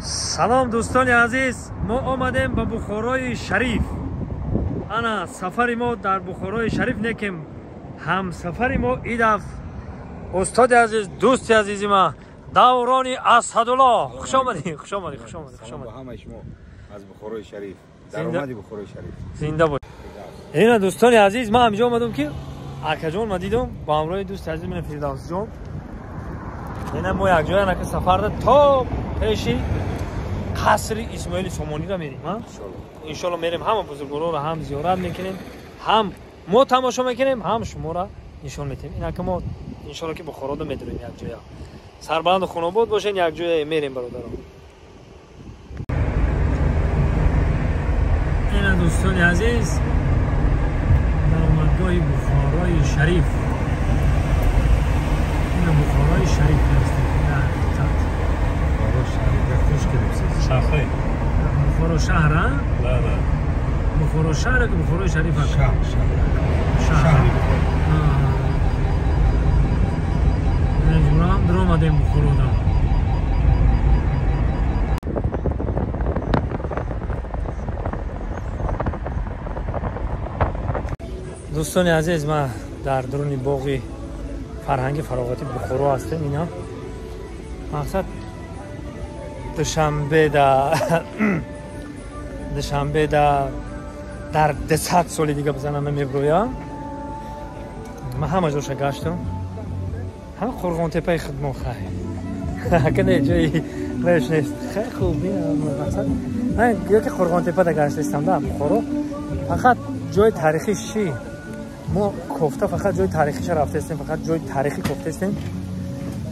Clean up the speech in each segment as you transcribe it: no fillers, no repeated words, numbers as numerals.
سلام دوستان عزیز، ما آمدیم به بخارای شریف. انا سفر ما در بخارای شریف نکیم. هم سفر ما ایدف استاد عزیز، دوست عزیزی ما دورانی اسدالله. خوش آمدید. خوش آمدید. خوش آمدید. خوش آمدید. همه شما از بخارای شریف، در اومدی بخارای شریف. زنده باشید. اینا دوستان عزیز، ما همینجا اومدم که اکجون ما دیدم با همراه دوست عزیز من فردوس جان. اینا ما یک جای انا که سفر ده تا پیشی قصر اسماعیل سامانی را میریم. ها ان شاء الله میریم، هم بزرگوارا را هم زیارت میکنیم، هم ما تماشا میکنیم، هم شما را نشون میدیم. اینا که ما ان شاء الله که بخارا رو میدریم یک جای سربلند خانواد باشین، یک جای میریم برادران. اینا دوستان عزیز در اومدگاه بخارای شریف. اینا بخارای شریف هست. شهر بخارا شهر ها؟ نه بخارا شهر که بخارای شریف هست. شهر نجورا هم در آمدیم بخارا دا. دوستان عزیز، ما در درون باغ فرهنگ فراغتی بخارا هستیم. اینا مقصد دوشنبه در 200 سال دیگه بزنم میبرویم. من همه جاشو گشتم، هم قرغان تپه خدمت خیلی کنه جایی روش نیست. خیلی خوب مقصد من یکی قرغان تپه در گشتستم در بخارا. فقط جای تاریخی چی؟ ما کوفته فقط جای تاریخیش رفته استیم، فقط جای تاریخی کوفته استیم.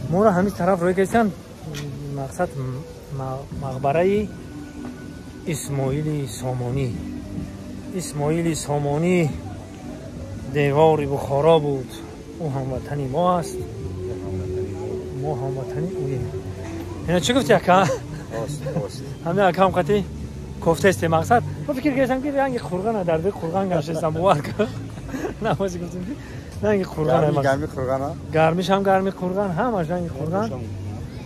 ما رو همین طرف روی کشتن. مقصد مقبره اسماعیل سامانی. اسماعیل سامانی دیوار بخارا بود. او هموطنی ما است، ما هموطنی اوییم. اینا چی گفتی اکا؟ همه اکا هم قطعی کفته است. مقصد ما فکر کردم که رنگ خورگان در ده خورگان گشتستم بوار که نمازی گفتیم که رنگ خورگان گرمی خورگان ها؟ گرمیش هم گرمی خورگان، همش رنگ خورگان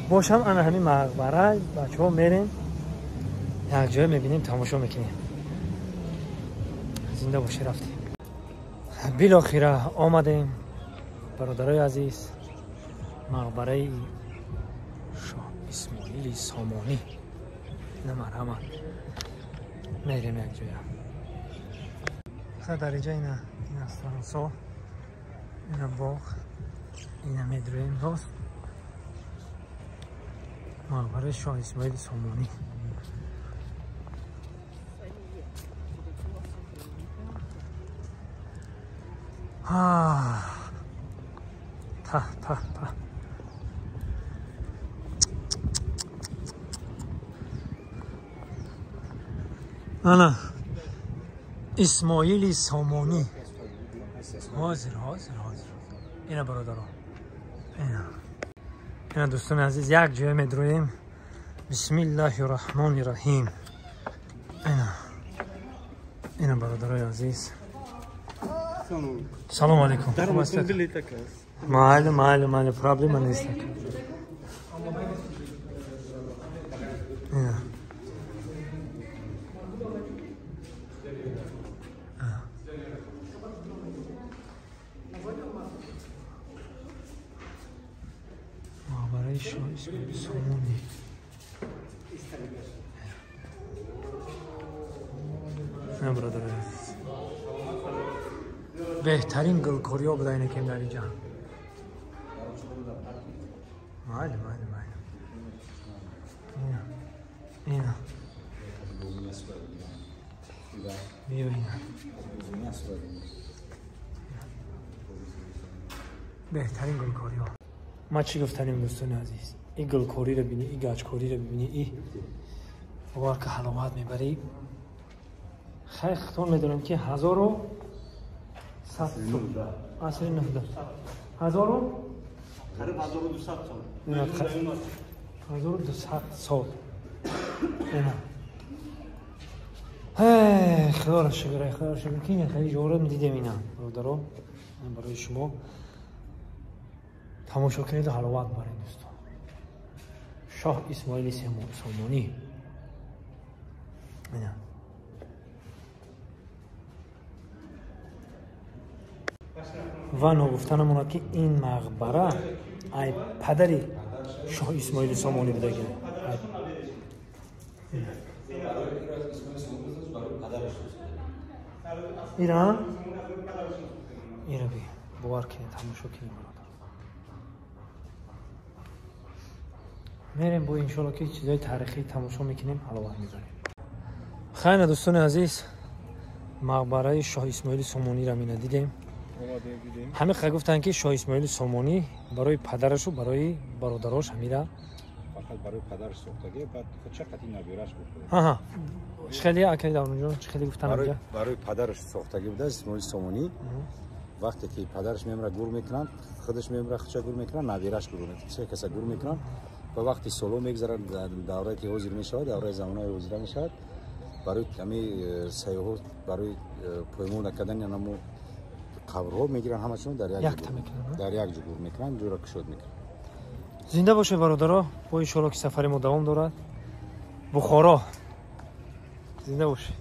باشم. انا همین مقبره بچه ها میریم یک جای میبینیم تماشا میکنیم. زنده باشی. رفتیم بالاخره آمدیم برادرای عزیز مقبره شاه اسماعیل سامانی. نه مرحمت میریم یک جای در اینجا. این است فرانسا، این باغ، این میدرویم راست مقبره شاه اسماعیل سامانی. انا اسماعیل سامانی حاضر. اینا برادران، اینا دوستان عزیز یک جای میدرویم. بسم الله الرحمن الرحیم. اینا برادرای عزیز، سلام علیکم. مال پرابلم نیست. مقبره شاه اسماعیل سامانی. نه برادر عزیز، بهترین گلکاری ها بوده اینه که در اینجا. ماله اینا بیا اینا بهترین گلکاری ها. ما چی گفتنیم دوستان عزیز؟ این گلکاری رو بینی، این گچکاری رو ببینی، این وار که حلاوت میبری. خیلی خطور میدونم که 1100 اصلی نهده 1200 سال. خدا را شکر که این خیلی جورم دیدم. اینا برادرها برای شما تماشا کنید و حلاوت برید دوستان. شاه اسماعیل سامانی. اینا و نگفتنمونه که این مقبره ای پدری شاه اسماعیل سامانی بوده که ایران اینا بی باور کنید تماشا کنید میریم با انشالله که چیزای تاریخی تماشا میکنیم علاوه میزنیم. خیلی دوستان عزیز مقبره شاه اسماعیل سامانی را مینا دیدیم. همه خیلی گفتن که شاه اسماعیل سامانی برای پدرش و برای برادراش همیرا فقط برای پدرش ساختگی بعد چقدر نبیرش بود. آها خیلی اکید اونجا خیلی گفتن برای پدرش ساختگی بوده اسماعیل سامانی. وقتی که پدرش میمره گور میکنن خودش میمره خچه گور میکنن نبیرش گور میکنن چه کسا گور میکنن و وقتی سولو میگذرن دوره که حضور میشود دوره زمانه حضور میشود برای کمی سیاحت برای پیمون کردن نمو قبرها میگیرن همشون در یک جا گور میکنن جورا کشود میکنن. زنده باشه برادرها. با ان شاء الله که سفر ما دوام دارد. بخارا زنده باشه.